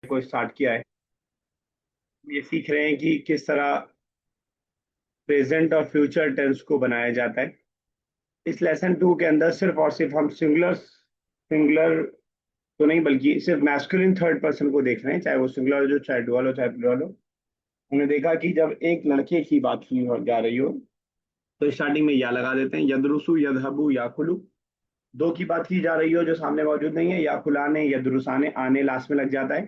को स्टार्ट किया है। ये सीख रहे हैं कि किस तरह प्रेजेंट और फ्यूचर टेंस को बनाया जाता है। इस लेसन 2 के अंदर सिर्फ और सिर्फ हम सिंगुलर सिंगुलर तो नहीं बल्कि सिर्फ मैस्कुलिन थर्ड पर्सन को देख रहे हैं, चाहे वो सिंगुलर हो चाहे डुअल हो चाहे प्लुरल हो। हमने देखा कि जब एक लड़के की बात की जा रही हो तो स्टार्टिंग में या लगा देते हैं, यदरुसु यदहबु याकुलु। दो की बात की जा रही हो जो सामने मौजूद नहीं है, याकुलाने यदरुसाने आने लास्ट में लग जाता है,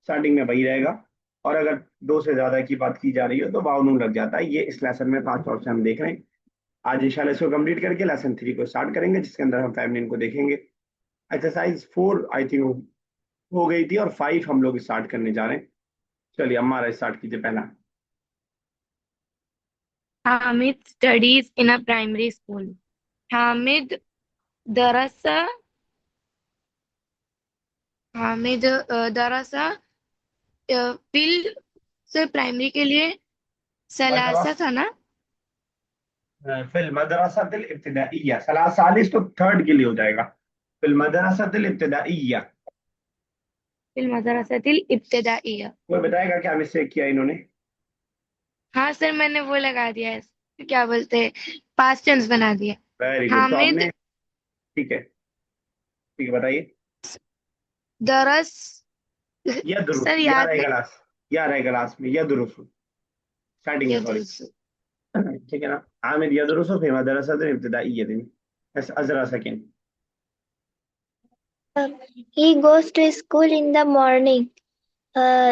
स्टार्टिंग में वही रहेगा। और अगर दो से ज्यादा की बात की जा रही हो तो वाव नून लग जाता है। ये इस लेसन में 5 ऑप्शन हम देख रहे हैं। आज इंशाल्लाह इसको कंप्लीट करके लेसन 3 को स्टार्ट करेंगे, जिसके अंदर हम फेमिनिन को देखेंगे। एक्सरसाइज 4 आई थिंक हो गई थी और 5 हम लोग स्टार्ट करने जा रहे हैं। चलिए हमारा स्टार्ट कीजिए पहला। Hamid studies in a primary school. Hamid दरसा हामिद दरसा फील्ड से प्राइमरी के लिए सलासा मदरस था ना। फिल मदरसतिल इब्तिदाइया सलासालिस तो थर्ड के लिए हो जाएगा। फिल मदरसतिल इब्तिदाइया। फिल मदरसातिल इब्तिदाइया। कोई बताएगा क्या मिस्टेक किया इन्होंने? हाँ सर, मैंने वो लगा दिया है, क्या बोलते हैं, पास्ट टेंस बना दिया। Very good. तो हामिद आपने ठीक है, ठीक है बताइए। दरस। यदरुस, सर या याद रहेगा नहीं। लास्ट, या रहेगा लास्ट में यदरुस स्टार्टिंग में, सॉरी। यदरुस। ठीक है ना। आमिर यदरुस फिर मदरसतिल इब्तिदाइया दिन अजरा second. He goes to school in the morning. Uh,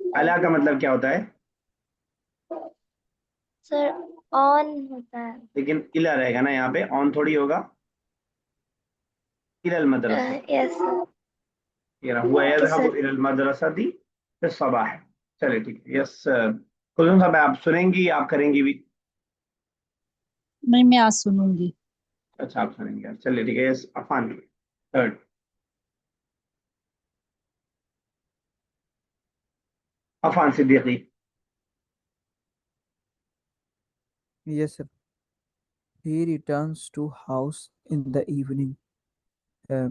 अला का मतलब क्या होता है? सर ऑन होता है। लेकिन इला रहेगा ना, यहाँ पे ऑन थोड़ी होगा। इलल मदरसा। यस ये रहा, हुआ ओके यज़हबु सर। इलल मदरसती फिस सबाह। चलिए ठीक है, यस। कुलूम साहब आप सुनेंगी, आप करेंगी भी? नहीं, मैं आज सुनूंगी। अच्छा आप सुनेंगे, चलिए ठीक है। Yes Afan third. Afan Siddiqui. Yes, sir. He returns to house in the evening. Uh,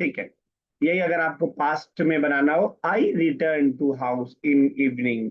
ठीक है। यही अगर आपको पास्ट में बनाना हो, I return to house in evening.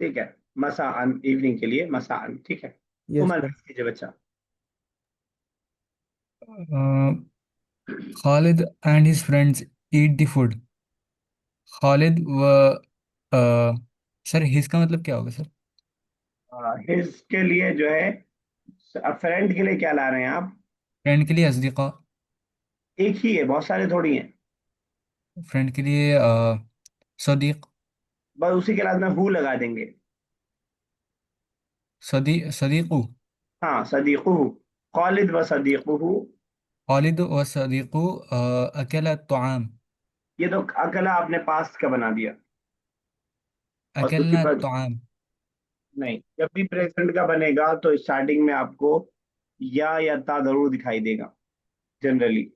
ठीक है, मसाअन इवनिंग के लिए मसाअन। ठीक है। Yes, Umar sir. कीजिए बच्चा। Khalid and his friends eat the food. Khalid व सर हिज का मतलब क्या होगा सर? हिज के लिए जो है, फ्रेंड के लिए क्या ला रहे हैं आप? फ्रेंड के लिए असदिका। एक ही है, बहुत सारे थोड़ी हैं। फ्रेंड के लिए सदीक। बस उसी के बाद में हु लगा देंगे। सदीकू। हाँ सदीकुहु। खालिद व सदीकुहु। खालिद व सदीकू अकेला तआम। ये तो अकेला आपने पास्ट का बना दिया। और उसके अकेलना बाद तआम। नहीं, जब भी प्रेजेंट का बनेगा तो स्टार्टिंग में आपको या ता जरूर दिखाई देगा जनरली।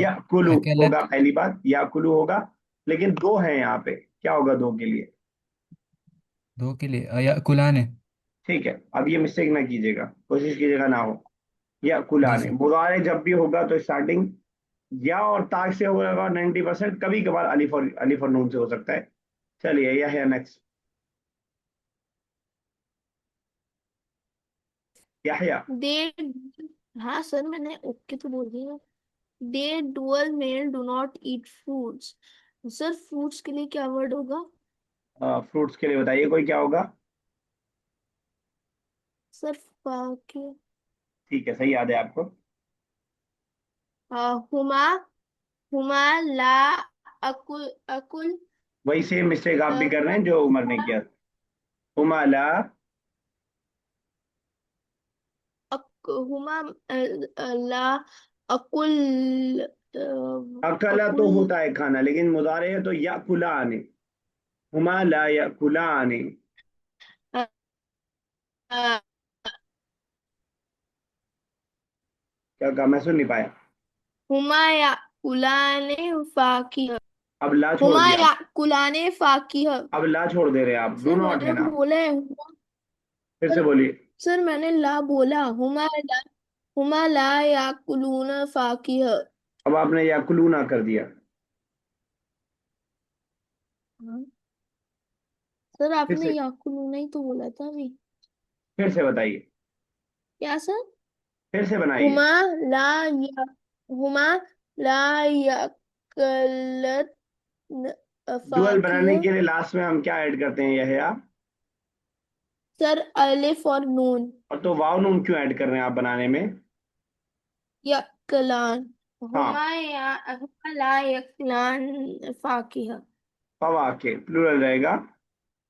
या कुलू होगा अकेलत। पहली बात, या कुलू होगा। लेकिन दो है यहाँ पे, क्या होगा दो के लिए? दो के लिए या कुलाने। ठीक है, अब ये मिस्टेक ना कीजिएगा, कोशिश कीजिएगा ना हो। या जी कुलाने सर। मुजारे जब भी होगा तो स्टार्टिंग या और ताक से होगा 90%, कभी कभार अलिफ और नून से हो सकता है। चलिए यह है नेक्स्ट। याहया। दे हाँ सर, मैंने ओके तो बोल दिया। The dual male do not eat fruits. Sir fruits के लिए क्या वर्ड होगा? फ्रूट्स के लिए बताइए कोई क्या होगा? सर के ठीक है, सही याद है आपको। हुमा हुमा ला अकुल अकुल वही सेम मिस्टेक आप भी कर रहे हुमा हैं जो उमर ने किया। हुमाला हुमा ला अकुल अकला तो अकुल होता है खाना, लेकिन मुजारे है तो याकुलाने। हुमा ला याकुलाने। अ, क्या कहा, मैं सुन नहीं पाया। हुमा याकुलाने फाकिह अब ला छोड़ हुमा दिया आप। याकुलाने फाकिह अब ला छोड़ दे रहे हैं आप, डू सर नॉट है मैंने ना। बोला है हुमा फिर से सर बोलिए। सर मैंने ला बोला हुमा ला याकुलून फाकिह अब आपने याकुलूना कर दिया। हाँ, सर फिर आपने से, याकुलून ही तो बोला था अभी फिर से बताइए। क्या सर फिर से बनाइए। हुमा ला या हुमा ला याकलत डुअल बनाने फाकिह के लिए लास्ट में हम क्या ऐड करते हैं, यह आप। सर अलिफ और नून और तो वाव नून क्यों ऐड कर रहे हैं आप बनाने में। यकलान हाँ, हुमा ला यकलान फाकिह फवा के प्लूरल रहेगा।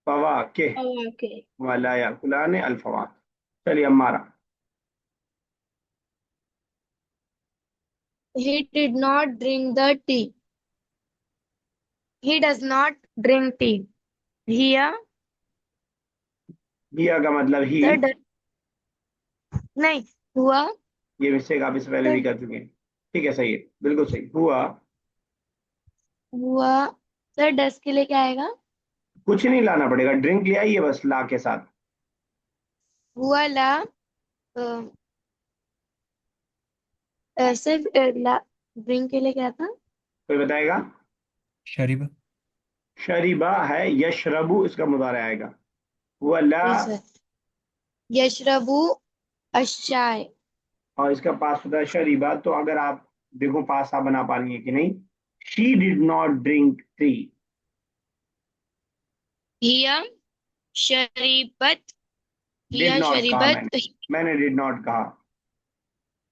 फवा के। ओके वाला याकुलाने अल्फवा। चलिए हमारा। He did not drink the tea. He does not drink tea. Here, हिया का मतलब ही। sir, नहीं हुआ ये मिस्टेक आप इससे पहले भी सर, कर चुके हैं। ठीक है, सही है, बिल्कुल सही हुआ। हुआ सर, डस के लिए क्या आएगा? कुछ नहीं लाना पड़ेगा, ड्रिंक ले आइए बस ला के साथ। हुआ ला सर, ला ड्रिंक के लिए क्या था? कोई बताएगा। शरीब। शरीबा है, यशरबू इसका मुदारे आएगा। हुआ ला। Yes sir. यशरबू अश्चाय। और इसका पास होता है शरीबा, तो अगर आप देखो पास आप बना पा रही है कि नहीं। She did not drink tea. हिया शरीबत डिड हिया नॉट कहा शरीबत मैंने डिड नॉट कहा।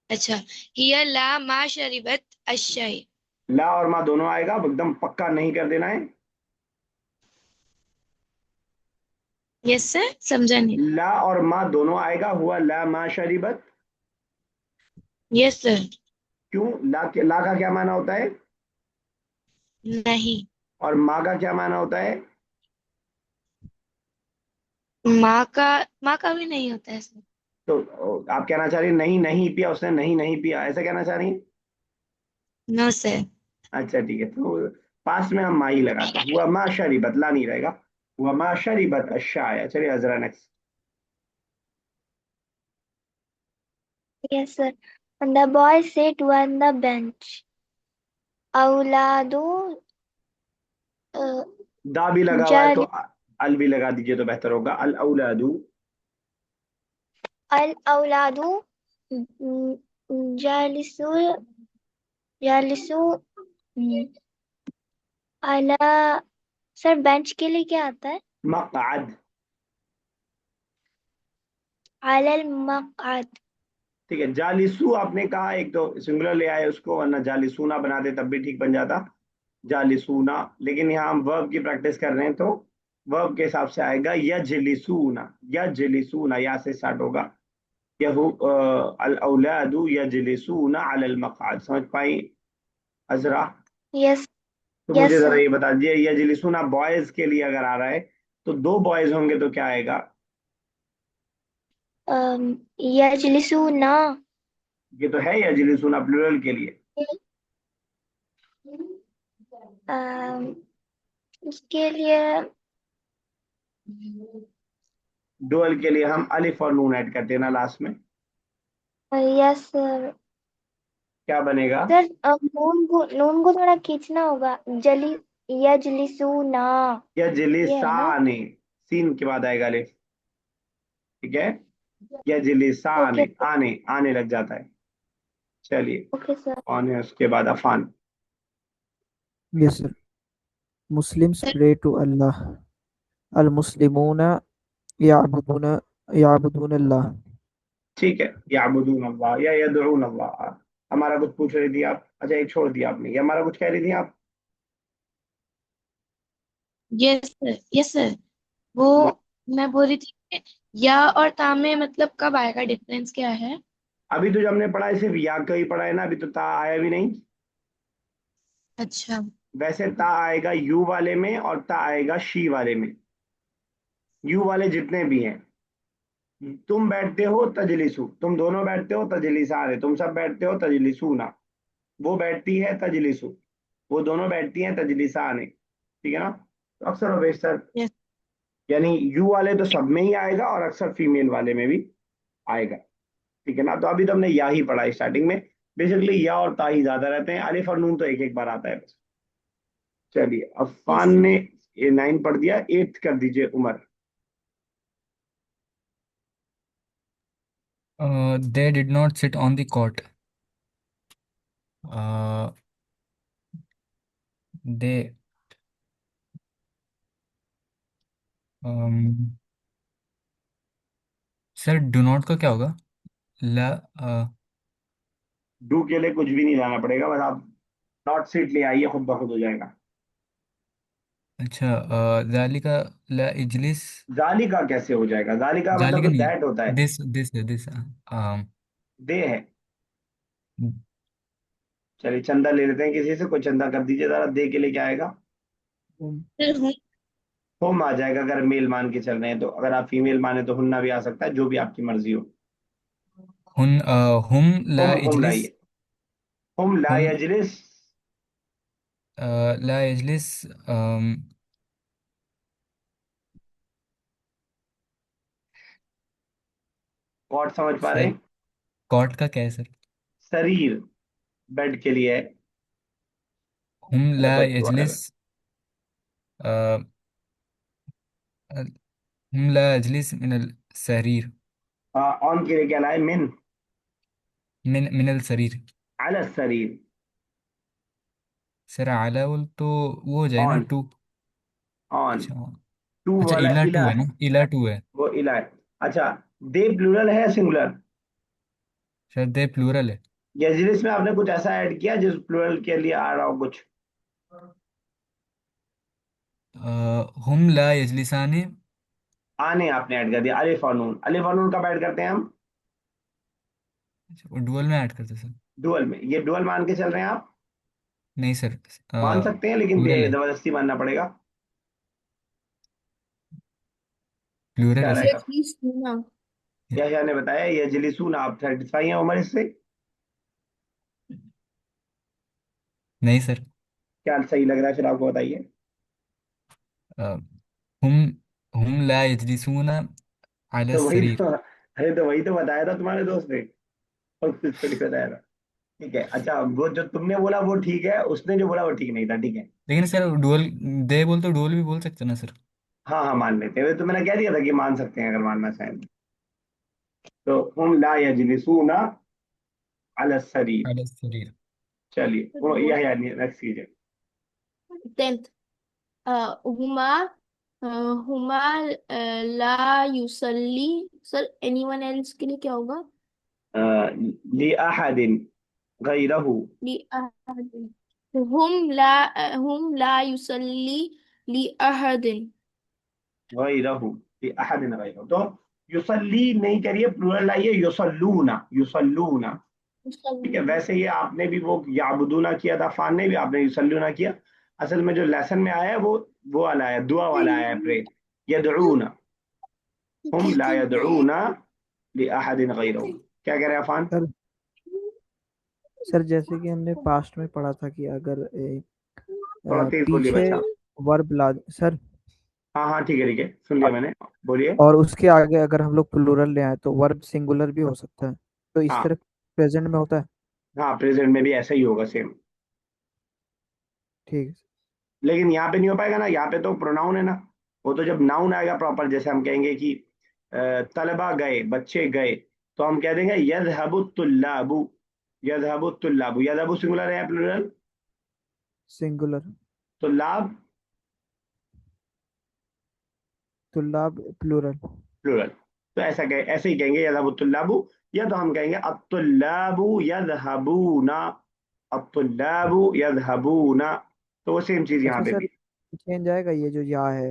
अच्छा, हिया ला मा शरीबत अश्चाय। ला और माँ दोनों आएगा, अब एकदम पक्का नहीं कर देना है। यस सर, समझा नहीं। ला और माँ दोनों आएगा, हुआ ला माँ शरीबत। Yes sir. क्यों, ला का क्या माना होता है। नहीं, और माँ का क्या माना होता है। माँ का माँ का भी नहीं होता है सर। तो आप कहना चाह रही हैं, नहीं नहीं पिया उसने, नहीं नहीं पिया, ऐसा कहना चाह रही हैं। No sir. अच्छा ठीक है, तो पास में हम माई लगाते हैं, हुआ माँ शरीबत, ला नहीं रहेगा। हुआ माँ शरीबत अशाया। चलिए Hazra next. Yes, sir. And the boy sat on the bench. औलादो दा भी लगा हुआ है तो जाल अल भी लगा दीजिए तो बेहतर होगा, अल औलादू। अल औलादो जालिसु जालिसु अला सर बेंच के लिए क्या आता है? मक़अद। अलल मक़अद। ठीक है, जालिसू आपने कहा, एक तो सिंगुलर ले आए उसको, वरना जालिसूना बना दे तब भी ठीक बन जाता। जालिसूना, लेकिन यहाँ हम वर्ब की प्रैक्टिस कर रहे हैं तो वर्ब के हिसाब से आएगा यजलिसूना। यजलिसूना या से स्टार्ट होगा। यहु अल औलादु यजलिसूना अलल मक़अद। समझ पाई अजरा। यस तो मुझे यस जरा सर। ये बता दीजिए, यजलिसूना बॉयज के लिए अगर आ रहा है तो दो बॉयज होंगे तो क्या आएगा। यजलिसु ना ये तो है यजलिसूना प्लूरल के लिए। उसके लिए डुअल के लिए हम अलिफ और नून ऐड करते हैं ना लास्ट में। Yes sir. क्या बनेगा। सर नून को थोड़ा खींचना होगा। जली यजलिसु ना ये है ना? यजलिसाने, सीन के बाद आएगा अलिफ। ठीक है, यजलिसाने, ओके आने आने लग जाता है। चलिए, ओके सर। कौन है उसके बाद Affan. Yes, sir. Muslims pray to Allah. Al-Muslimuna ya'buduna ya'buduna Allah. ठीक है, याबुदून अल्लाह या यदउन अल्लाह। हमारा कुछ पूछ रही थी आप, अच्छा एक छोड़ दिया आपने, ये हमारा कुछ कह रही थी आप। Yes sir, yes sir. वो मैं बोल रही थी कि या और ता में मतलब कब आएगा, डिफरेंस क्या है? अभी तो जो हमने पढ़ा है सिर्फ या का ही पढ़ा है ना, अभी तो ता आया भी नहीं। अच्छा। वैसे ता आएगा यू वाले में और ता आएगा शी वाले में। यू वाले जितने भी हैं, तुम बैठते हो तजलिसु, तुम दोनों बैठते हो तजलिसान है, तुम सब बैठते हो तजलिसूना, वो बैठती है तजलिसु, वो दोनों बैठती हैं तजलिसान है। ठीक है ना? तो अक्सर और बेशतर, यस। यानी यू वाले तो सब में ही आएगा और अक्सर फीमेल वाले में भी आएगा। ठीक है ना? तो अभी तो हमने या ही पढ़ा स्टार्टिंग में। बेसिकली या और ता ही ज्यादा रहते हैं, अलिफ और नून तो एक एक बार आता है बस। चलिए, यस। अफान ने ये 9 पढ़ दिया, 8 कर दीजिए Umar. They did not sit on the cot. They um, sir do not का क्या होगा? ला डू के लिए कुछ भी नहीं लाना पड़ेगा, बस आप नॉट सीट ले आइए, खुद ब खुद हो जाएगा। अच्छा, जालिका ला इजलिस। जालिका कैसे हो जाएगा? जालिका मतलब जालिका तो नहीं, दैट होता है। दिस है दिस। दे है। चलिए चंदा ले लेते हैं किसी से, कोई चंदा कर दीजिए जरा, दे के लिए क्या आएगा? हुम, फिर हूँ। होम आ जाएगा अगर मेल मान के चल रहे हैं तो, अगर आप फीमेल माने तो हुन्ना भी आ सकता है, जो भी आपकी मर्जी हो। हुम ला होम इजलिस। लाइए। होम ला हुम यजलिस। ला इजलिस। कॉट समझ पा रहे सर हैं? कॉट का क्या है सर? शरीर, बेड के लिए है। हुम अरे ला बच्चों वाला इजलिस। बेड। हुम ला इजलिस मिनल सरीर। ऑन के लिए क्या लाए? मिन। मिनल सरीर। अल शरीर। सर आला बोल तो वो हो जाए ना ऑन। टू। ऑन। अच्छा। टू अच्छा, वाला इला इला टू है है, ना, इला टू है। वो इला है। अच्छा, दे प्लूरल है या सिंगुलर? सर दे प्लूरल है। यजलिस में आपने कुछ ऐसा ऐड किया जिस प्लूरल के लिए आ रहा हो कुछ? हुम ला यजलिसानी। आने आपने ऐड कर दिया, अलिफ और नून। अलिफ और नून कब ऐड करते हैं हम? अच्छा, वो डुअल में ऐड करते सर? डुअल में। ये डुअल मान के चल रहे हैं आप? नहीं सर, मान सकते हैं लेकिन प्लूरल है। जबरदस्ती मानना पड़ेगा। प्लूरल क्या है ये सर। रहेगा? प्लीज सुनना। यह ने बताया ये जलीसून, आप सेटिस्फाई हैं उमर इससे? नहीं सर। क्या सही लग रहा है फिर आपको बताइए। अ, हुम हुम ला यजलिसूना अला तो वही तो, सरीर। अरे तो वही तो बताया था तुम्हारे दोस्त ने, और कुछ थोड़ी बताया था। ठीक है, अच्छा वो जो तुमने बोला वो ठीक है, उसने जो बोला वो ठीक नहीं था। ठीक है। लेकिन सर डुअल, दे बोल तो डुअल भी बोल सकते ना सर? हाँ हाँ, मान लेते हैं, तो मैंने कह दिया था कि मान सकते हैं अगर मानना चाहें तो। हम ला यजलिसूना अला सरीर। अला सरीर। चलिए वो बोल। यह नेक्स्ट कीजिए। 10th। हुमा हुमा ला युसल्ली। सर एनीवन एल्स के लिए क्या होगा? ली अहदिन गैरहु। ली अहदिन। हुम ला युसल्ली ली अहदिन। गैरहु। ली अहदिन गैरहु। तो युसल्ली नहीं करिए, प्लूरल लाइए, युसल्लूना, युसल्लूना। ठीक है, युसल्ली। वैसे ये आपने भी वो याबुदूना किया था, फान ने भी, आपने युसल्लूना किया। असल में जो लेसन में आया है वो वाला है, दुआ वाला है, प्रे। यदऊना। हम ला यदऊना li ahadin ghayrahu। क्या कह रहे हैं अफान? सर सर जैसे कि हमने पास्ट में पढ़ा था कि अगर थोड़ा तेज बोलिए पीछे बच्चा। वर्ब ला सर, हाँ हाँ, ठीक है ठीक है, सुन लिया मैंने। बोलिए। और उसके आगे अगर हम लोग प्लूरल ले आए तो वर्ब सिंगुलर भी हो सकता है, तो इस हाँ तरह प्रेजेंट में होता है। हाँ, प्रेजेंट में भी ऐसा ही होगा सेम। ठीक है। लेकिन यहाँ पे नहीं हो पाएगा ना, यहाँ पे तो प्रोनाउन है ना। वो तो जब नाउन आएगा प्रॉपर, जैसे हम कहेंगे कि तलबा गए, बच्चे गए, तो हम कह देंगे यजहबु तुल्लाबु। यजहबु तुल्लाबु, यजहबु सिंगुलर है प्लूरल? सिंगुलर। तुल्लाब तुल्लाब प्लूरल। प्लूरल। तो ऐसा कहे, ऐसे ही कहेंगे यजहबु तुल्लाबु, या तो हम कहेंगे अत्तुल्लाबु यजहबूना। अत्तुल्लाबु यजहबूना। तो वो सेम चीज यहाँ अच्छा पे सर, भी चेंज आएगा ये जो या है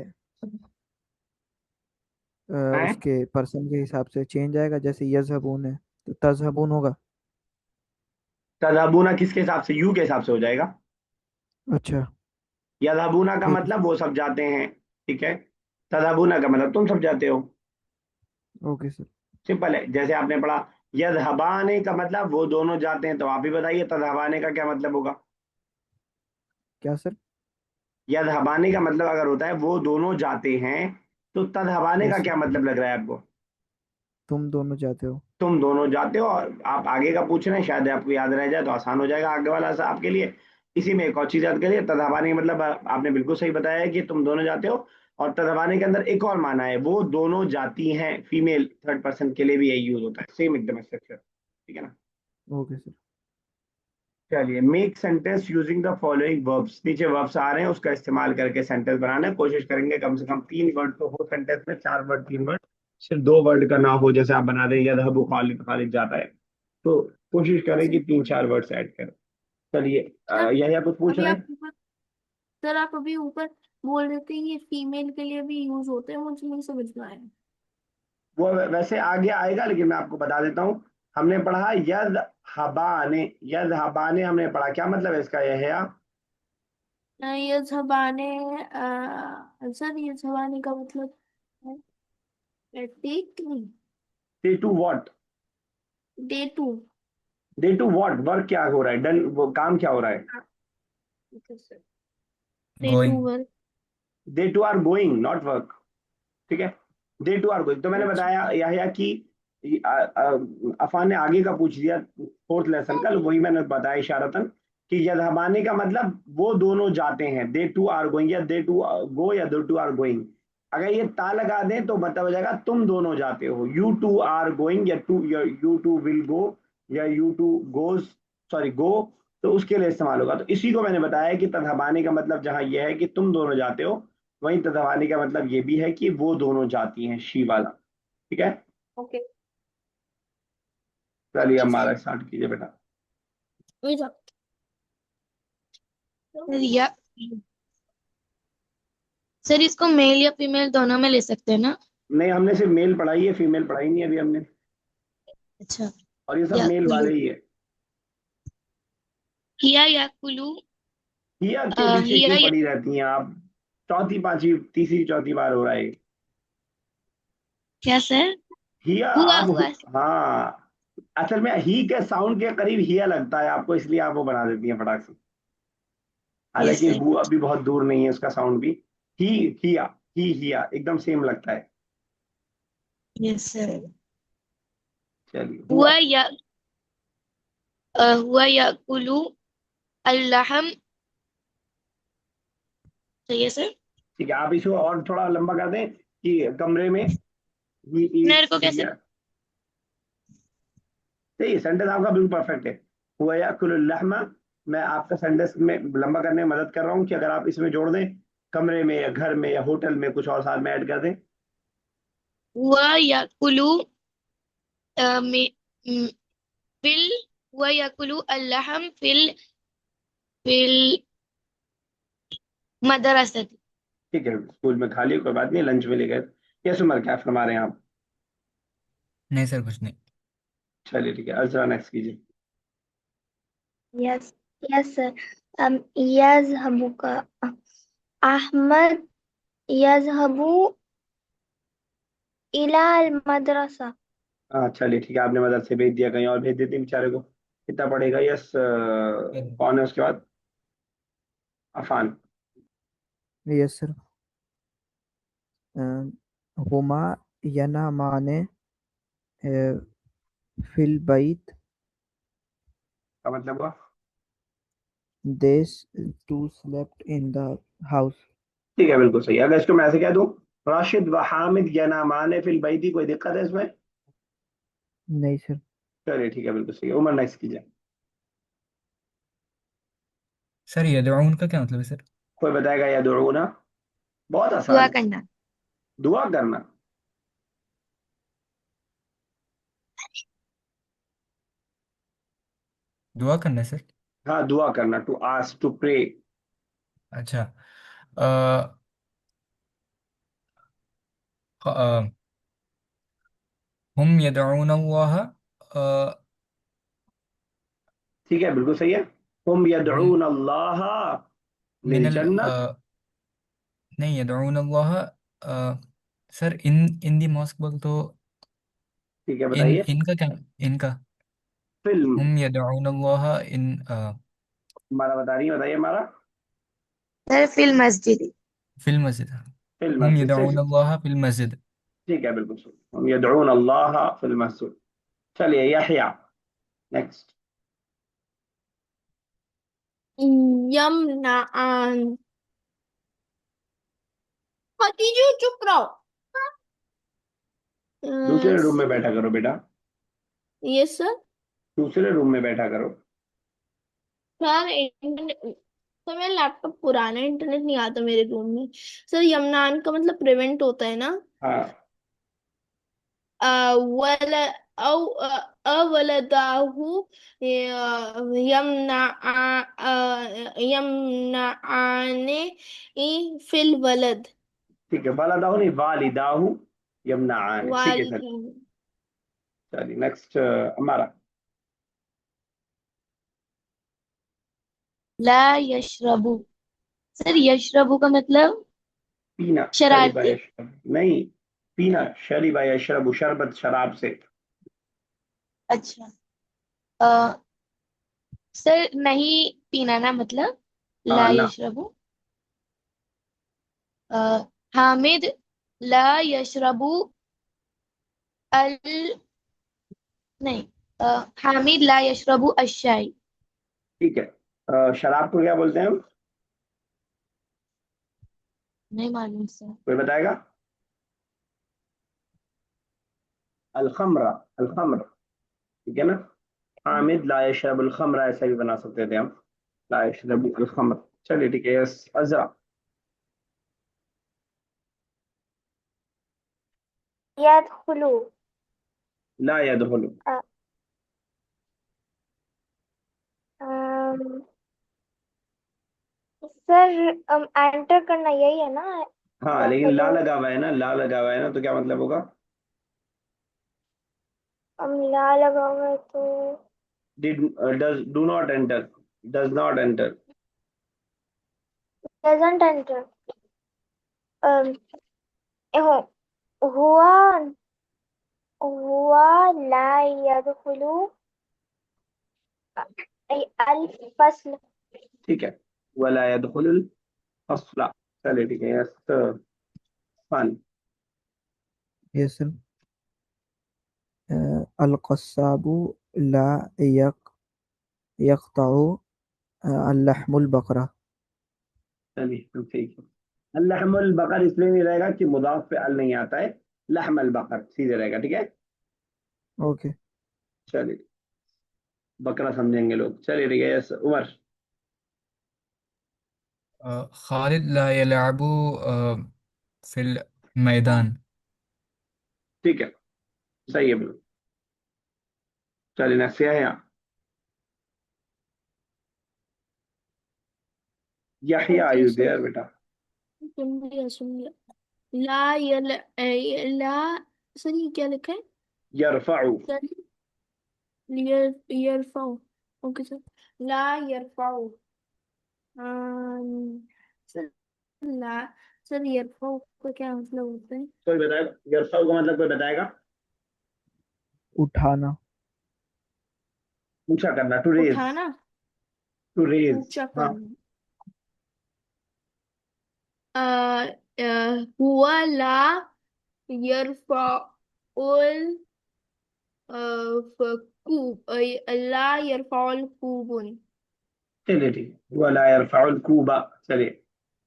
है। उसके पर्सन के हिसाब से चेंज आएगा, जैसे यजहबून है तो तज़हबून होगा। तदहबूना किसके हिसाब से? यू के हिसाब से हो जाएगा। अच्छा यदहबूना का ठीक है मतलब वो सब जाते हैं, ठीक है। तदहबूना का मतलब तुम सब जाते हो। Okay sir. सिंपल है। जैसे आपने पढ़ा यदहबाने का मतलब वो दोनों जाते हैं, तो आप भी बताइए तदहबाने का क्या मतलब होगा। क्या सर? यदहबाने का मतलब अगर होता है वो दोनों जाते हैं, तो तदहबाने का यस क्या सर। मतलब लग रहा है आपको? तुम दोनों जाते हो। तुम दोनों जाते हो, और आप आगे का पूछ रहे हैं, शायद आपको याद रह जाए तो आसान हो जाएगा आगे वाला सा आपके लिए। इसी में एक और चीज याद करिए, तदहबाने का मतलब आपने बिल्कुल सही बताया है कि तुम दोनों जाते हो। और तदहबाने के अंदर एक और माना है, वो दोनों जाती हैं, फीमेल थर्ड पर्सन के लिए भी यही यूज होता है, सेम एकदम स्ट्रक्चर, ठीक है ना। Okay sir. चलिए, make sentence using the following verbs. नीचे वर्ब्स आ रहे हैं, उसका इस्तेमाल करके सेंटेंस बनाना है। कोशिश करेंगे कम से कम 3 वर्ड तो हो सेंटेंस में, 4 वर्ड 3 वर्ड, सिर्फ 2 वर्ड का ना हो। जैसे आप बना दें यदहबु खालिद, खालिद जाता है, तो कोशिश करें कि 3 4 वर्ड्स ऐड करें। चलिए, सर यही कुछ पूछ अभी रहे आप हैं? ऊपर सर आप अभी ऊपर बोल रहे थे ये फीमेल के लिए भी यूज होते हैं, मुझे नहीं समझ में आया। वो वैसे आगे आएगा, लेकिन मैं आपको बता देता हूँ। हमने पढ़ा यद हबाने, यद हबाने हमने पढ़ा, क्या मतलब है इसका? यह है ये जबाने सर ये जबाने का मतलब टेक नहीं, they two what? They two. They two what? Work क्या हो रहा है, डन, वो काम क्या हो रहा है? They two going. Work. They two are going, not work, ठीक है। दे टू आर गोइंग, तो मैंने अच्छा बताया यह कि अफान ने आगे का पूछ दिया, फोर्थ लेसन का, वही मैंने बताया इशारतन कि यदहबाने का मतलब वो दोनों जाते हैं, दे टू आर गोइंग, या दे टू गो, या दे टू आर गोइंग। अगर ये ता लगा दें तो मतलब हो जाएगा तुम दोनों जाते हो, यू टू आर गोइंग, या टू, या यू टू विल गो, या you two goes, sorry go, तो उसके लिए इस्तेमाल होगा। तो इसी को मैंने बताया कि तदहबाने का मतलब जहां यह है कि तुम दोनों जाते हो, वहीं तदवानी का मतलब ये भी है कि वो दोनों जाती हैं, शी वाला, ठीक है। ओके। चलिए अब हमारा स्टार्ट कीजिए बेटा। वही जा। सर या सर इसको मेल या फीमेल दोनों में ले सकते हैं ना? नहीं, हमने सिर्फ मेल पढ़ाई है, फीमेल पढ़ाई नहीं अभी हमने, अच्छा। और ये सब या मेल कुलू, वाले ही है। हिया या कुलू, हिया के पीछे हिया क्यों या पड़ी रहती हैं आप? चौथी पांचवी तीसरी चौथी बार हो रहा है। क्या सर? हिया हुआ आप हुआ। हाँ, असल में ही के साउंड के करीब हिया लगता है आपको, इसलिए आप वो बना देती हैं फटाक से। यस हालांकि सर। हु अभी बहुत दूर नहीं है उसका साउंड भी। ही, हिया, ही हिया एकदम सेम लगता है। Yes sir. चलिए, हुआ। हुआ या हुआ या कुलू अल्लाहम। सही है सर। ठीक है, आप इसको और थोड़ा लंबा कर दें कि कमरे में ही मेरे ईट्स को कैसे? हियर। सही, सेंटेंस आपका बिल्कुल परफेक्ट है। हुआ याकुलुल लहमा। मैं आपका सेंटेंस में लंबा करने में मदद कर रहा हूँ कि अगर आप इसमें जोड़ दें, कमरे में या घर में या होटल में, कुछ और साथ में ऐड कर दें। हुआ या कुलू में फिल हुआ या कुलू अल्लाहम फिल मदरसत। ठीक है, स्कूल में खा लिया, कोई बात नहीं, लंच में ले गए। यस उमर, क्या फरमा रहे हैं आप? नहीं सर, कुछ नहीं। चलिए ठीक है, अजरा नेक्स्ट कीजिए। Yes yes sir. यजहबु का अहमद यजहबु इलाल मदरसा। हाँ चलिए ठीक है, आपने मदद से भेज दिया, कहीं और भेज देते बेचारे को, कितना पड़ेगा? यस, कौन है उसके बाद? अफान। Yes sir. हुमा यनामाने फिल बैत। का मतलब हुआ? These two slept in the house. ठीक है, बिल्कुल सही है। अगर इसको मैं ऐसे कह दूं, राशिद व हामिद यनामाने फिल बैती, कोई दिक्कत है इसमें? नहीं सर। चलिए ठीक है, बिल्कुल सही है। उमर नेक्स्ट कीजिए। सर यदऊन का क्या मतलब है सर? कोई बताएगा? या दुरूना, बहुत दुआ आसान है। करना। दुआ करना। दुआ करना है सर। हाँ, दुआ करना, टू आस्क, टू प्रे। अच्छा। अ, ख- अ, हम यदऊन अल्लाह ठीक है, बिल्कुल सही है। हुम हम यदऊन अल्लाह लिल मिनल जन्नत। नहीं, यदऊन अल्लाह सर, इन दी मॉस्क बोल तो ठीक है, इन बताइए। इनका क्या, इनका फिल्म। हम यदऊन अल्लाह इन हमारा बता रही है, बताइए हमारा। सर फिल मस्जिद। फिल मस्जिद। फिल्म हम मस्जिद से। यदऊन अल्लाह फिल मस्जिद। ठीक है, बिल्कुल सही। हम यदऊन अल्लाह फिल मस्जिद। चलिए यहया, नेक्स्ट। यमनान। खतीजू चुप रहो। दूसरे रूम में सर, बैठा करो बेटा। Yes sir. दूसरे रूम में बैठा करो। सर इंटरनेट, सर मेरा लैपटॉप पुराना है, इंटरनेट नहीं आता मेरे रूम में। सर यमनान का मतलब प्रिवेंट होता है ना। हाँ, वल अवलदाहु यमना यमनाआने फिल वलद। ठीक है। वालदाहु नहीं, वालिदाहु यमनाआन। ठीक है सर। वालिदैन। चलिए नेक्स्ट, हमारा। ला यशरबु। सर यशरबु का मतलब पीना, शरीबा शरारती। यशरब नहीं, पीना। शरीबा यशरबु, शरबत शराब से। अच्छा। अ, सर नहीं पीना ना, मतलब हाँ ला ना। यशरबु। अ, हामिद ला यशरबु अल नहीं, अ, हामिद ला यशरबु अशाई। ठीक है। शराब को क्या बोलते हैं हम? नहीं मालूम सर। कोई बताएगा? अल खमरा। अल खमर। ठीक है ना। हामिद ला यशरब अल खमरा, ऐसा भी बना सकते थे हम। ला यशरब अल खमर। चलिए ठीक है, यस अजरा। यदखुलु। ला यदखुलु। अ, अम, सर एंटर करना यही है ना? हाँ, लेकिन ला यदखुलु। लगा हुआ है ना, ला लगा हुआ है ना, तो क्या मतलब होगा? ला लगा हुआ है तो did, does, do not enter. Does not enter. Doesn't enter. हुआ हुआ ला यदखुलु अल फस्ल। ठीक है। वला यदखुलुल फस्ला। चलिए ठीक है, यस फन। ये सर अल-क़स्साबु ला यक यक़तउ अल-लहमुल बकरा। चलिए तो ठीक है। अल्लहमुल बकर इसलिए नहीं रहेगा कि मुदाफ पे अल नहीं आता है। लहमल बकर सीधे रहेगा, ठीक है। ओके। चलिए, बकरा समझेंगे लोग। चलिए ठीक है, यस उमर। खालिद ला यलअबु फिल मैदान। ठीक है, सही है बिल्कुल। चलिए नेक्स्ट है यहाँ। यहिया ओके आयु सर, देयर बेटा। सुन लिया। ला यल ला। सर ये क्या लिखा है? यरफउ। Sir earphone. Okay sir. ला ईयरफोन। सर ला, सर ईयरफोन का क्या मतलब होता है? कोई बताएगा? यरफउ का मतलब कोई बताएगा? उठाना। ऊंचा करना, टू रेज। उठाना। टू रेज, ऊंचा हाँ। करना। अ, हुआ ला यरफउल कूब। ला यरफउल कूबुन। चलिए ठीक है, वला यरफउल कूबा। चलिए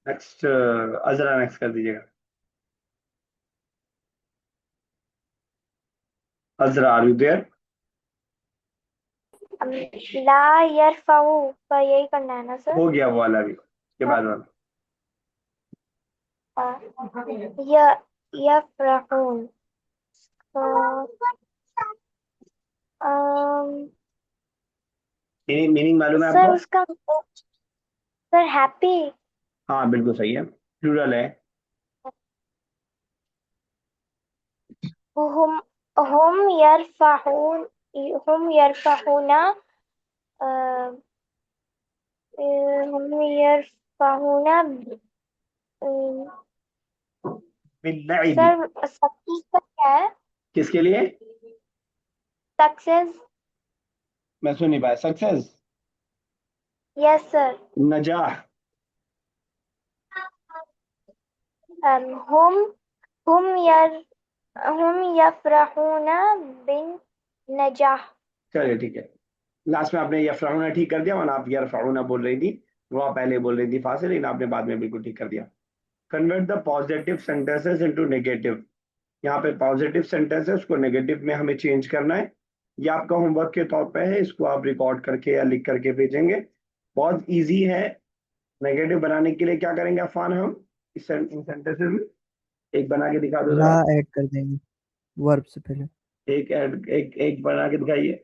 नेक्स्ट, अजरा नेक्स्ट कर दीजिएगा। अजरा आर यू देयर? ला यरफाऊ का यही करना है ना सर? हो गया वो वाला भी, उसके बाद वाला। य यफरहून। मीनिंग मालूम है सर आपको? उसका सर हैप्पी। हाँ बिल्कुल सही है, प्लूरल है। हुम हुम यरफाऊन हम यरफहुना हम यरफहुना बिल्लाइबी। सर सक्सेस का क्या है? किसके लिए? सक्सेस। मैं सुन नहीं पाया। Success, yes sir. नजाह। हम हम यर हम यफरहुना बिन नजाह। चलिए ठीक है। लास्ट में आपने यफराउना ठीक कर दिया, वरना आप यरफाउना बोल रही थी, वो आप पहले बोल रही थी फासिल, लेकिन आपने बाद में बिल्कुल ठीक कर दिया। Convert the positive sentences into negative. यहाँ पे पॉजिटिव सेंटेंस है, उसको नेगेटिव में हमें चेंज करना है। ये आपका होमवर्क के तौर पे है, इसको आप रिकॉर्ड करके या लिख करके भेजेंगे। बहुत इजी है। नेगेटिव बनाने के लिए क्या करेंगे अफान, हम इन सेंटेंसेस में एक बना के दिखा दो ला जरा। ऐड कर देंगे वर्ब से पहले। एक बना के दिखाइए।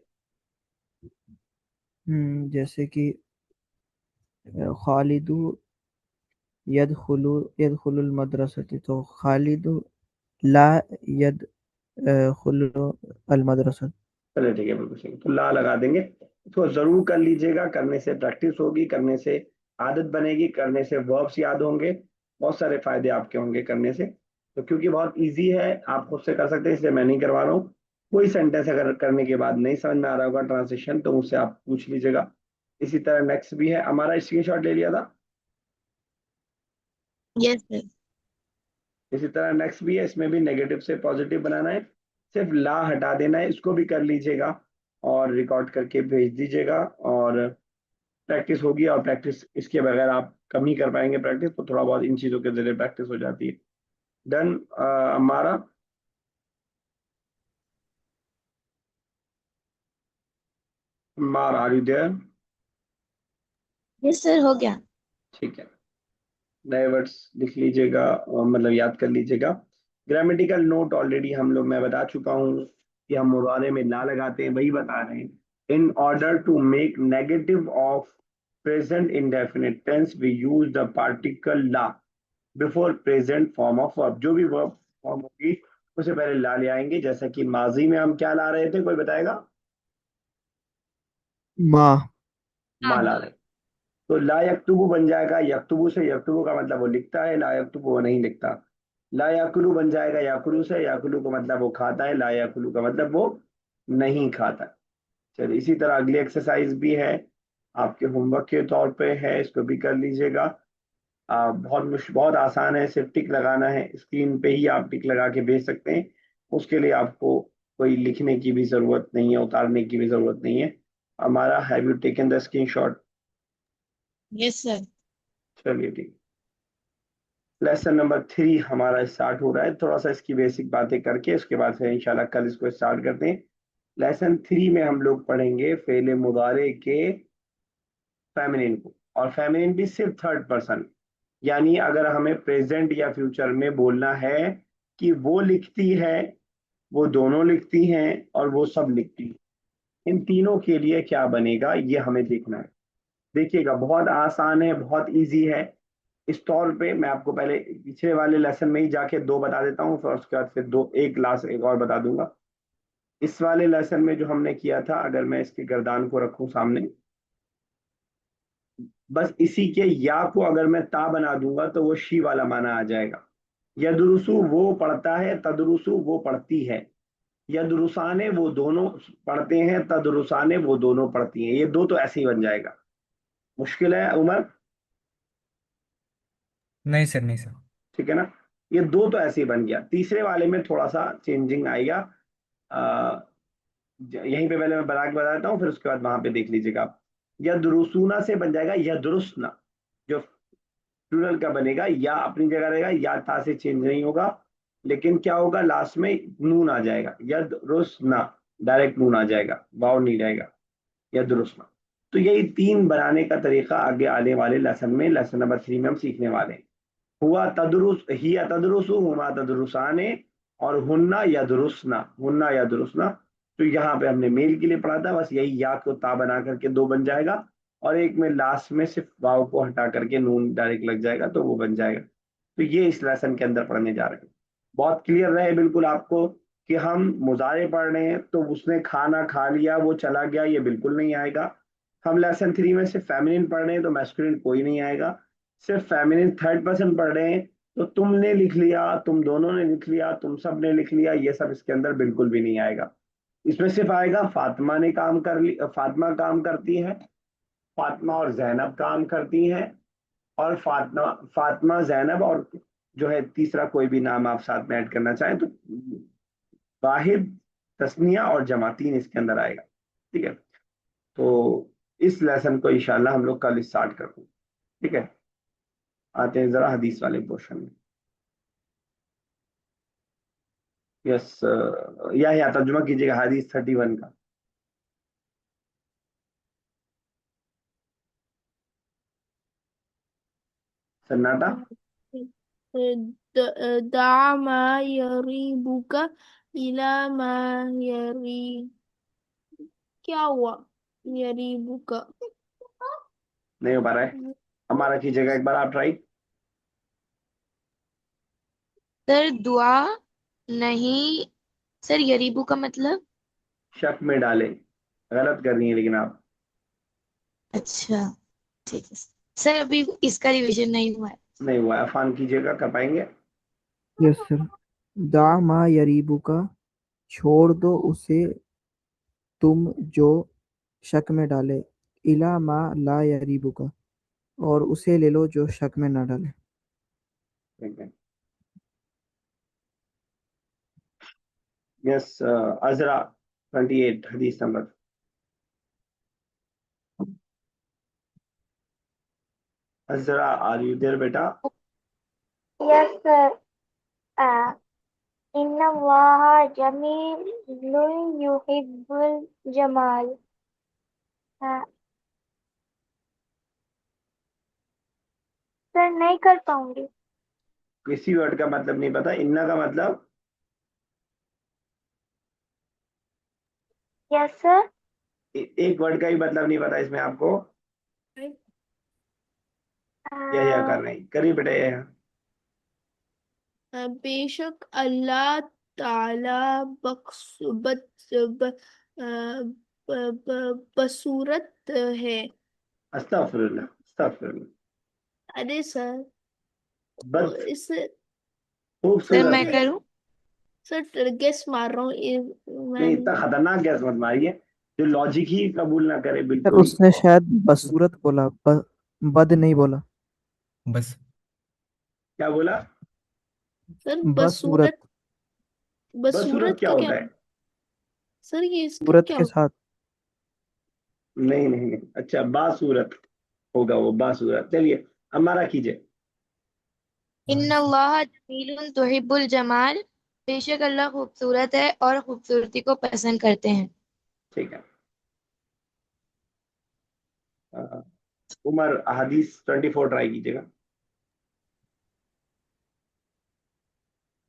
जैसे कि खालिदू यदखुलुल मदरसती, तो खालिदू ला यदखुलु अल मदरसा। चलिए ठीक है, बिल्कुल सही। तो ला लगा देंगे। इसको जरूर कर लीजिएगा, करने से प्रैक्टिस होगी, करने से आदत बनेगी, करने से वर्ब्स याद होंगे, बहुत सारे फायदे आपके होंगे करने से। तो क्योंकि बहुत इजी है, आप खुद से कर सकते हैं, इसलिए मैं नहीं करवा रहा हूँ। कोई सेंटेंस अगर करने के बाद नहीं समझ में आ रहा होगा ट्रांसलेशन, तो मुझसे आप पूछ लीजिएगा। इसी तरह नेक्स्ट भी है हमारा, स्क्रीनशॉट ले लिया था। Yes sir. इसी तरह नेक्स्ट भी है, इसमें भी नेगेटिव से पॉजिटिव बनाना है। सिर्फ ला हटा देना है, इसको भी कर लीजिएगा और रिकॉर्ड करके भेज दीजिएगा। और प्रैक्टिस होगी, और प्रैक्टिस इसके बगैर आप कम ही कर पाएंगे प्रैक्टिस, तो थोड़ा बहुत इन चीज़ों के जरिए प्रैक्टिस हो जाती है। डन हमारा। मार are you there? Yes sir, हो गया। ठीक है। नए वर्ड्स लिख लीजिएगा, मतलब याद कर लीजिएगा। ग्रामेटिकल नोट ऑलरेडी हम लोग, मैं बता चुका हूँ कि हम मुहावरे में ला लगाते हैं, वही बता रहे हैं। In order to make negative of present indefinite tense we use the particle ला before present form of verb. जो भी वर्ब फॉर्म होगी उससे पहले ला ले आएंगे। जैसा कि माजी में हम क्या ला रहे थे, कोई बताएगा? माँ। मा ला रहे। तो ला यक्तुबु बन जाएगा, यक्तुबु से, यक्तुबु का मतलब वो लिखता है, ला यक्तुबु वो नहीं लिखता। ला याकुलु बन जाएगा याकुलु से, याकुलु का मतलब वो खाता है, ला याकुलु का मतलब वो नहीं खाता। चलिए, इसी तरह अगली एक्सरसाइज भी है, आपके होमवर्क के तौर पे है, इसको भी कर लीजिएगा। बहुत आसान है, सिर्फ टिक लगाना है, स्क्रीन पे ही आप टिक लगा के भेज सकते हैं। उसके लिए आपको कोई लिखने की भी जरूरत नहीं है, उतारने की भी जरूरत नहीं है। हमारा have you taken the screenshot? Yes sir. चलिए ठीक। लेसन नंबर 3 हमारा स्टार्ट हो रहा है। थोड़ा सा इसकी बेसिक बातें करके उसके बाद से इंशाल्लाह कल इसको स्टार्ट करते हैं। लेसन 3 में हम लोग पढ़ेंगे फेले मुदारे के फेमिनिन को, और फेमिनिन भी सिर्फ थर्ड पर्सन। यानी अगर हमें प्रेजेंट या फ्यूचर में बोलना है कि वो लिखती है, वो दोनों लिखती हैं, और वो सब लिखती हैं, इन तीनों के लिए क्या बनेगा, ये हमें देखना है। देखिएगा, बहुत आसान है, बहुत इजी है। इस तौर पे मैं आपको पहले पिछले वाले लेसन में ही जाके दो बता देता हूँ, फिर उसके बाद फिर दो, एक लास्ट एक और बता दूंगा। इस वाले लेसन में जो हमने किया था, अगर मैं इसके गर्दान को रखूं सामने, बस इसी के या को अगर मैं ता बना दूंगा तो वो शी वाला माना आ जाएगा। यदरुसु वो पढ़ता है, तदरुसु वो पढ़ती है। यदरुसाने वो दोनों पढ़ते हैं, तदरुसाने वो दोनों पढ़ती हैं। ये दो तो ऐसे ही बन जाएगा। मुश्किल है उमर? नहीं सर, नहीं सर। ठीक है ना? ये दो तो ऐसे ही बन गया। तीसरे वाले में थोड़ा सा चेंजिंग आएगा। आ, यहीं पे पहले मैं बना के बता देता हूँ, फिर उसके बाद वहां पे देख लीजिएगा आप। यदरुसूना से बन जाएगा यदरुसना, जो प्लूरल का बनेगा। या अपनी जगह रहेगा, या ता से चेंज नहीं होगा, लेकिन क्या होगा, लास्ट में नून आ जाएगा। यदरुसना, डायरेक्ट नून आ जाएगा, वाव नहीं रहेगा। यदरुसना। तो यही तीन बनाने का तरीका आगे आने वाले लेसन में, लेसन नंबर 3 में हम सीखने वाले हैं। हुआ तदरुस, हिया तदरुसु, हुमा तदरुसाने, और हुन्ना यदरुसना। तो यहाँ पे हमने मेल के लिए पढ़ा था, बस यही या को ता बना करके दो बन जाएगा, और एक में लास्ट में सिर्फ वाव को हटा करके नून डायरेक्ट लग जाएगा, तो वो बन जाएगा। तो ये इस लेसन के अंदर पढ़ने जा रहे हैं। बहुत क्लियर रहे बिल्कुल आपको? कि हम मुजारे पढ़ रहे हैं तो उसने खाना खा लिया वो चला गया, ये बिल्कुल नहीं आएगा। हम लेसन 3 में सिर्फ फेमिनिन पढ़ रहे हैं तो मैस्कुलिन कोई नहीं आएगा। सिर्फ फेमिनिन थर्ड पर्सन पढ़ रहे हैं तो तुमने लिख लिया, तुम दोनों ने लिख लिया, तुम सब ने लिख लिया, ये सब इसके अंदर बिल्कुल भी नहीं आएगा। इसमें सिर्फ आएगा फातिमा ने काम कर ली, फातिमा काम करती है, फातिमा और जैनब काम करती हैं, और फातिमा फातिमा जैनब और जो है तीसरा कोई भी नाम आप साथ में ऐड करना चाहें तो वाहिद, तस्निया और जमा, तीन इसके अंदर आएगा। ठीक है, तो इस लेसन को इंशाल्लाह हम लोग कल स्टार्ट करते हैं। ठीक है, आते हैं जरा हदीस वाले पोर्शन में। यस, या तर्जुमा कीजिएगा हदीस 31 का। सन्नाटा। दा मा यरीबुका इला मा यरी क्या हुआ यरीबुका। नहीं हो पा रहा है, हमारा कीजिएगा एक बार आप ट्राई। सर दुआ नहीं। सर यरीबू का मतलब? शक में डाले, गलत कर रही है लेकिन आप। अच्छा, ठीक है सर, अभी इसका रिवीजन नहीं हुआ है। नहीं हुआ, अफान कीजिएगा, कर पाएंगे? Yes sir. दा मा यरीबुका, छोड़ दो उसे तुम जो शक में डाले। इला मा ला यरीबुका, और उसे ले लो जो शक में ना डाले। ठीक है। यस, अजरा 28 हदीस number. Azra, are you there बेटा? Yes, sir. Uh, Inna Allaha Jamilun Yuhibbul Jamal. हाँ, सर नहीं कर पाऊंगी। किसी वर्ड का मतलब नहीं पता, इन्ना का मतलब? Yes sir. एक वर्ड का ही मतलब नहीं पता इसमें आपको? या कर रहे हैं, करिए बेटा यह। बेशक अल्लाह ताला बख्श ब, अ, बसूरत है। अस्तगफिरुल्लाह, अस्तगफिरुल्लाह। अरे सर, बस, इस सर खूबसूरत मैं है। करूं? सर गेस मार रहा हूँ मैं नहीं, इतना खतरनाक गैस मत मारिए जो लॉजिक ही कबूल ना करे सर बिल्कुल। उसने शायद बसूरत बोला, बद नहीं बोला। बस। क्या बोला? सर बसूरत। बसूरत। बसूरत बसूरत क्या का क्या? होता है? सर ये इसका सूरत क्या के होता? साथ। नहीं नहीं नहीं, अच्छा बासूरत होगा वो, बासूरत। चलिए हमारा कीजिए। इन्ना अल्लाह जमीलुन तुहिब्बुल जमाल। बेशक अल्लाह खूबसूरत है और खूबसूरती को पसंद करते हैं। ठीक है। उमर, हदीस 24 ट्राई कीजिएगा।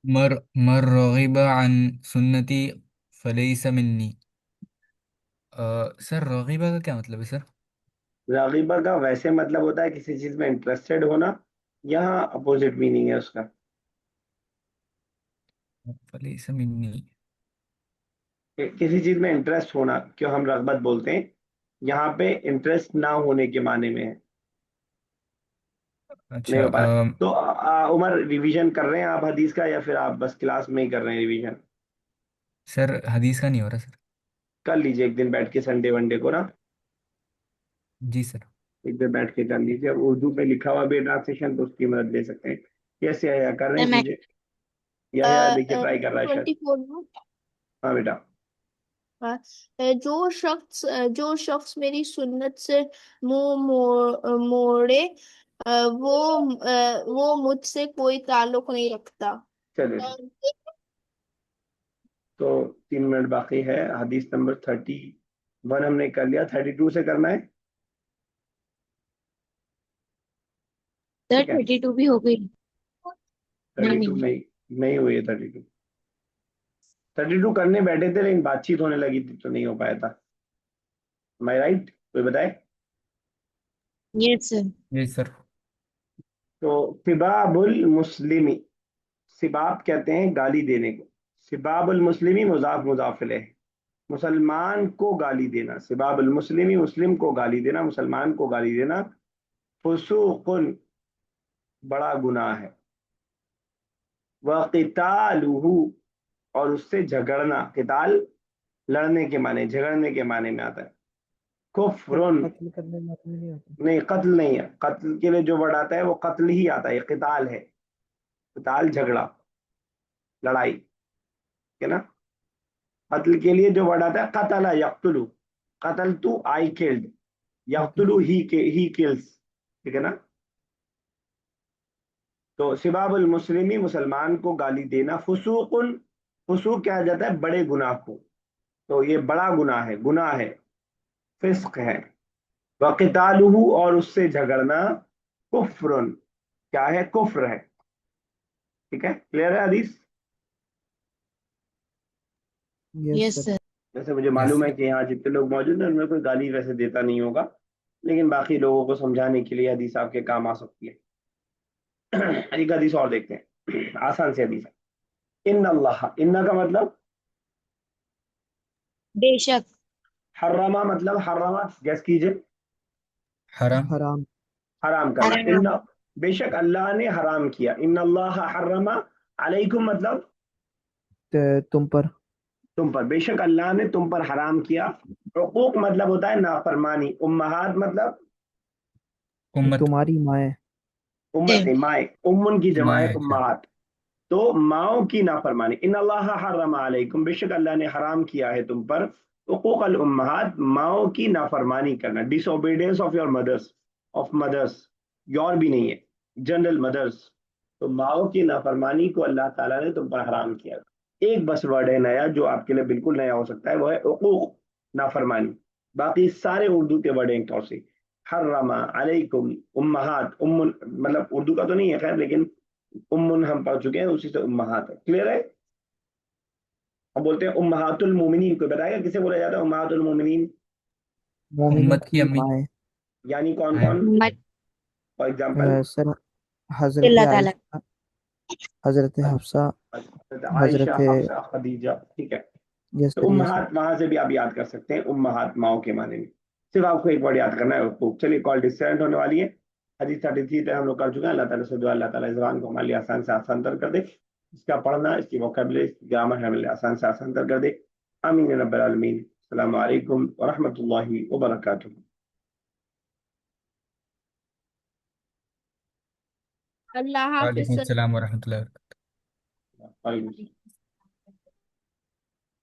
मर मर रग़िब अन सुन्नती फलैसा मिन्नी। सर रग़िबा का क्या मतलब है सर? रागिबा का वैसे मतलब होता है किसी चीज में इंटरेस्टेड होना, यहाँ अपोजिट मीनिंग है उसका। फलैसा मिन्नी। किसी चीज में इंटरेस्ट होना क्यों हम रगबत बोलते हैं, यहाँ पे इंटरेस्ट ना होने के माने में है। नहीं अच्छा। हो पा रहा है तो उमर रिवीजन कर रहे हैं आप हदीस का, या फिर आप बस क्लास में ही कर रहे हैं रिवीजन? सर हदीस का नहीं हो रहा सर। कर लीजिए एक दिन बैठ के, संडे वनडे को ना, जी सर। एक दिन बैठ के कर लीजिए। अब उर्दू में लिखा हुआ भी ट्रांसलेशन तो उसकी मदद ले सकते हैं। कैसे या कर रहे सर हैं, मैं कीजिए। या देखिए ट्राई कर रहा है शायद। 24 में हाँ बेटा। हाँ, जो शख्स मेरी सुन्नत से मोड़े, वो मुझसे कोई ताल्लुक नहीं रखता। चलिए, तो 3 मिनट बाकी है। हदीस नंबर 31 हमने कर लिया, 32 से करना है। सर ठीक है, 32 भी हो गई? नहीं 32 नहीं। नहीं, नहीं हुई है 32। 32 करने बैठे थे लेकिन बातचीत होने लगी थी तो नहीं हो पाया था। माई राइट, कोई बताए? Yes sir. जी सर। तो सिबाबुल मुस्लिमी, सिबाब कहते हैं गाली देने को, सिबाबुल मुस्लिमी मुजाफ मुजाफ इलैह, मुसलमान को गाली देना, सिबाबुल मुस्लिमी मुस्लिम को गाली देना, मुसलमान को गाली देना, फुसूकुन बड़ा गुनाह है, व क़ितालुहु और उससे झगड़ना, क़िताल लड़ने के माने, झगड़ने के माने में आता है, कुफ्रुन कत्ल करने में आदमी नहीं होता। नहीं, कत्ल नहीं है, कत्ल के लिए जो वर्ड आता है वो कत्ल ही आता है, क़िताल है, क़िताल झगड़ा, लड़ाई, ठीक है ना। कत्ल के लिए जो वर्ड आता है कतला यक्तुलु, कतल टू आई किल्ड, यक्तुलु ही किल्स, ठीक है ना। तो सिबाबुल मुस्लिमी मुसलमान को गाली देना, फुसूकुन, फुसूक क्या आ जाता है, बड़े गुनाह को, तो ये बड़ा गुनाह है, फिस्क है। वक़ितालुहु और उससे झगड़ना, कुफ्रुन क्या है, कुफ्र है, ठीक है, क्लियर है हदीस। Yes yes sir. सर। वैसे मुझे यस। मालूम है कि यहाँ जितने लोग मौजूद हैं उनमें कोई गाली वैसे देता नहीं होगा, लेकिन बाकी लोगों को समझाने के लिए हदीस आपके काम आ सकती है। एक हदीस और देखते हैं, आसान से हदीस है। इन अल्लाह, इन्ना का मतलब बेशक। हर्रमा, मतलब हर्रमा गैस कीजिए, हराम। हराम। हराम करना, इन हराम। बेशक अल्लाह ने हराम किया, इन अल्लाह हर्रमा अलैकुम मतलब तुम पर। तुम पर, बेशक अल्लाह ने तुम पर हराम किया। हुकूक मतलब होता है नाफरमानी, उम्महात मतलब उम्मत। तुम्हारी माए। उम्मत नहीं, माए, उम्मुन की जमा है माए, अच्छा। उम्महात, तो माओ की नाफरमानी, इन अल्लाह हर्रमा अलैकुम बेशक अल्लाह ने हराम किया है तुम पर, हुकूक अल उम्महात माओ की नाफरमानी करना, disobedience of your mothers, of mothers, your भी नहीं है, जनरल मदर्स, तो माओ की नाफरमानी को अल्लाह ताला ने तुम पर हराम किया। एक बस वर्ड है नया जो आपके लिए बिल्कुल नया हो सकता है, वो है हुकूक, नाफरमानी, बाकी सारे उर्दू के वर्ड हैं एक तौर से। हर्रमा अलैकुम उम्महात, उम्मुन मतलब उर्दू का तो नहीं है खैर, लेकिन उम्मुन हम पढ़ चुके हैं, उसी से उम्महात है, क्लियर है। हम बोलते हैं उम्महातुल मोमिनीन, कोई बताएगा किसे बोला जाता है उम्महातुल मोमिनीन, मोमिनों उम्मत की की अम्मी। माए। यानी कौन आए। कौन, मत फॉर एग्जाम्पल सर हजरत अल्लाह ताला। आयशा, हजरत हफ्सा, आयशा, हजरत। हफ्सा, खदीजा, ठीक है। यस तो सर, यस सर। उम्महात वहां से भी आप याद कर सकते हैं, उम्महात माओ के माने में, सिर्फ आपको एक वर्ड याद करना है हुकूक। चलिए कॉल डिस्कनेक्ट होने वाली है, हदीस 33 तक हम लोग कर चुके हैं। अल्लाह ताला से दुआ, अल्लाह ताला इस ज़बान को हमारे लिए आसान से आसान तर कर दे, इसका पढ़ना, इसकी वोकैबुलरी, इसकी ग्रामर हमारे लिए आसान से आसान तर कर दे। आमीन या रब्बल आलमीन। अस्सलामु अलैकुम व रहमतुल्लाहि व बरकातुहू। अल्लाह हाफिज वालेकुम सर। सलाम वरहमतुल्लाह। वालेकुम।